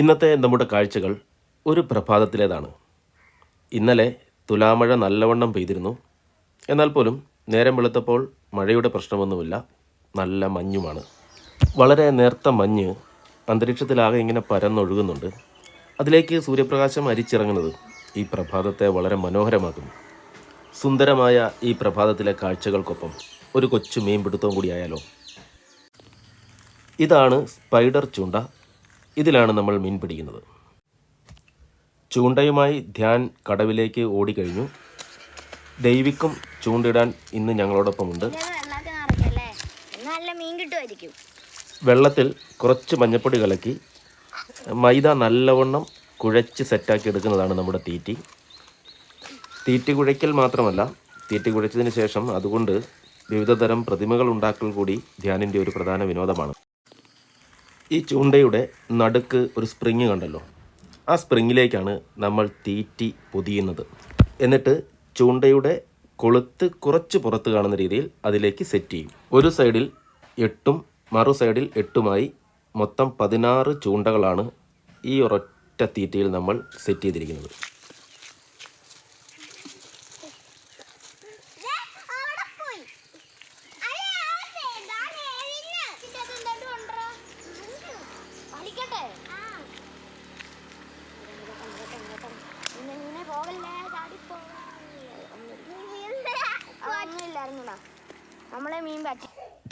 ഇന്നത്തെ നമ്മുടെ കാഴ്ചകൾ ഒരു പ്രഭാതത്തിലേതാണ്. ഇന്നലെ തുലാമഴ നല്ലവണ്ണം പെയ്തിരുന്നു. എന്നാൽ പോലും നേരം വെളുത്തപ്പോൾ മഴയുടെ പ്രശ്നമൊന്നുമില്ല, നല്ല മഞ്ഞുമാണ്. വളരെ നേർത്ത മഞ്ഞ് അന്തരീക്ഷത്തിലാകെ ഇങ്ങനെ പരന്നൊഴുകുന്നുണ്ട്. അതിലേക്ക് സൂര്യപ്രകാശം അരിച്ചിറങ്ങുന്നത് ഈ പ്രഭാതത്തെ വളരെ മനോഹരമാക്കുന്നു. സുന്ദരമായ ഈ പ്രഭാതത്തിലെ കാഴ്ചകൾക്കൊപ്പം ഒരു കൊച്ചു മീൻപിടുത്തവും കൂടിയായാലോ. ഇതാണ് സ്പൈഡർ ചൂണ്ട. ഇതിലാണ് നമ്മൾ മീൻ പിടിക്കുന്നത്. ചൂണ്ടയുമായി ധ്യാൻ കടവിലേക്ക് ഓടിക്കഴിഞ്ഞു. ദൈവിക്കും ചൂണ്ടിടാൻ ഇന്ന് ഞങ്ങളോടൊപ്പമുണ്ട്. വെള്ളത്തിൽ കുറച്ച് മഞ്ഞപ്പൊടി കലക്കി മൈദ നല്ലവണ്ണം കുഴച്ച് സെറ്റാക്കി എടുക്കുന്നതാണ് നമ്മുടെ തീറ്റി. തീറ്റി കുഴയ്ക്കൽ മാത്രമല്ല, തീറ്റി കുഴച്ചതിന് ശേഷം അതുകൊണ്ട് വിവിധതരം പ്രതിമകൾ ഉണ്ടാക്കൽ കൂടി ധ്യാനിൻ്റെ ഒരു പ്രധാന വിനോദമാണ്. ഈ ചൂണ്ടയുടെ നടുക്ക് ഒരു സ്പ്രിങ് കണ്ടല്ലോ, ആ സ്പ്രിങ്ങിലേക്കാണ് നമ്മൾ തീറ്റി പൊതിയുന്നത്. എന്നിട്ട് ചൂണ്ടയുടെ കൊളുത്ത് കുറച്ച് പുറത്ത് കാണുന്ന രീതിയിൽ അതിലേക്ക് സെറ്റ് ചെയ്യും. ഒരു സൈഡിൽ 8ഉം മറു സൈഡിൽ 8ഉമായി മൊത്തം 16 ചൂണ്ടകളാണ് ഈ ഒരൊറ്റ തീറ്റയിൽ നമ്മൾ സെറ്റ് ചെയ്തിരിക്കുന്നത്.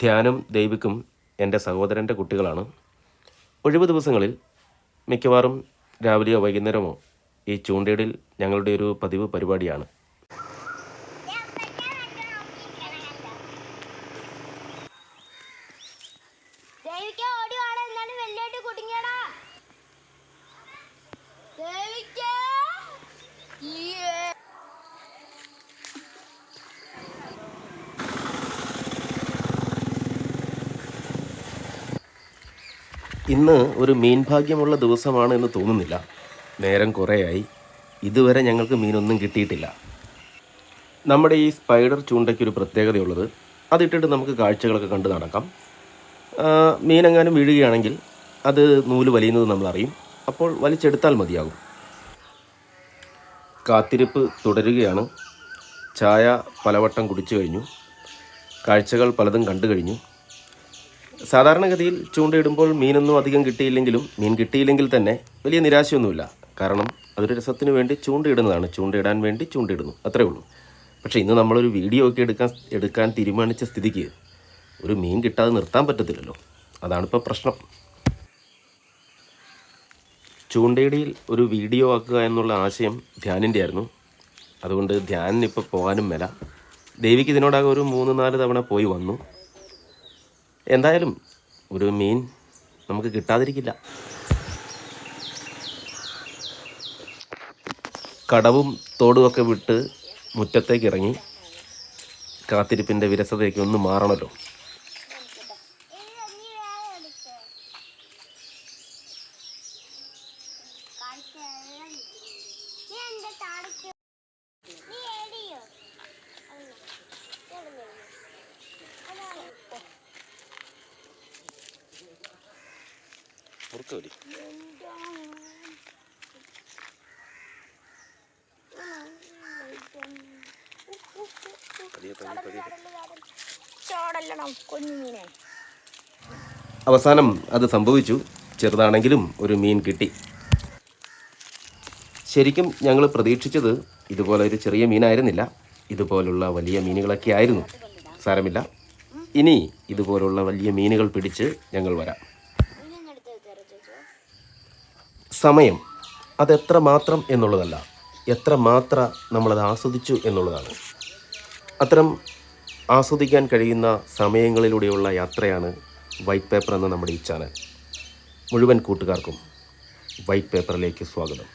ധ്യാനും ദൈവിക്കും എൻ്റെ സഹോദരൻ്റെ കുട്ടികളാണ്. ഒഴിവ് ദിവസങ്ങളിൽ മിക്കവാറും രാവിലെയോ വൈകുന്നേരമോ ഈ ചൂണ്ടയിടൽ ഞങ്ങളുടെ ഒരു പതിവ് പരിപാടിയാണ്. ഇന്ന് ഒരു മീൻ ഭാഗ്യമുള്ള ദിവസമാണ് എന്ന് തോന്നുന്നില്ല. നേരം കുറേയായി, ഇതുവരെ ഞങ്ങൾക്ക് മീനൊന്നും കിട്ടിയിട്ടില്ല. നമ്മുടെ ഈ സ്പൈഡർ ചൂണ്ടയ്ക്കൊരു പ്രത്യേകതയുള്ളത്, അതിട്ടിട്ട് നമുക്ക് കാഴ്ചകളൊക്കെ കണ്ടു നടക്കാം. മീനെങ്ങാനും വീഴുകയാണെങ്കിൽ അത് നൂല് വലിയുന്നത് നമ്മളറിയും. അപ്പോൾ വലിച്ചെടുത്താൽ മതിയാകും. കാത്തിരിപ്പ് തുടരുകയാണ്. ചായ പലവട്ടം കുടിച്ചു കഴിഞ്ഞു. കാഴ്ചകൾ പലതും കണ്ടു കഴിഞ്ഞു. സാധാരണഗതിയിൽ ചൂണ്ടയിടുമ്പോൾ മീനൊന്നും അധികം കിട്ടിയില്ലെങ്കിലും, മീൻ കിട്ടിയില്ലെങ്കിൽ തന്നെ വലിയ നിരാശയൊന്നുമില്ല. കാരണം അതൊരു രസത്തിന് വേണ്ടി ചൂണ്ടയിടുന്നതാണ്, ചൂണ്ടയിടാൻ വേണ്ടി ചൂണ്ടയിടുന്നു, അത്രേ ഉള്ളൂ. പക്ഷേ ഇന്ന് നമ്മളൊരു വീഡിയോ ഒക്കെ എടുക്കാൻ തീരുമാനിച്ച സ്ഥിതിക്ക് ഒരു മീൻ കിട്ടാതെ നിർത്താൻ പറ്റത്തില്ലല്ലോ. അതാണിപ്പോൾ പ്രശ്നം. ചൂണ്ടയിടയിൽ ഒരു വീഡിയോ ആക്കുക എന്നുള്ള ആശയം ധ്യാനിൻ്റെ ആയിരുന്നു. അതുകൊണ്ട് ധ്യാനിനിപ്പോൾ പോകാനും മേല. ദേവിക്ക് ഇതിനോടാകെ ഒരു 3-4 തവണ പോയി വന്നു. എന്തായാലും ഒരു മീൻ നമുക്ക് കിട്ടാതിരിക്കില്ല. കടവും തോടുമൊക്കെ വിട്ട് മുറ്റത്തേക്ക് ഇറങ്ങി. കാത്തിരിപ്പിൻ്റെ വിരസതയൊക്കെ ഒന്ന് മാറണമല്ലോ. അവസാനം അത് സംഭവിച്ചു. ചെറുതാണെങ്കിലും ഒരു മീൻ കിട്ടി. ശരിക്കും ഞങ്ങൾ പ്രതീക്ഷിച്ചത് ഇതുപോലെ ഒരു ചെറിയ മീനായിരുന്നില്ല, ഇതുപോലുള്ള വലിയ മീനുകളൊക്കെ ആയിരുന്നു. സാരമില്ല, ഇനി ഇതുപോലുള്ള വലിയ മീനുകൾ പിടിച്ച് ഞങ്ങൾ വരാം. സമയം അതെത്ര മാത്രം എന്നുള്ളതല്ല, എത്ര മാത്രം നമ്മളത് ആസ്വദിച്ചു എന്നുള്ളതാണ്. അത്തരം ആസ്വദിക്കാൻ കഴിയുന്ന സമയങ്ങളിലൂടെയുള്ള യാത്രയാണ് വൈറ്റ് പേപ്പർ എന്ന നമ്മുടെ ഈ ചാനൽ. മുഴുവൻ കൂട്ടുകാർക്കും വൈറ്റ് പേപ്പറിലേക്ക് സ്വാഗതം.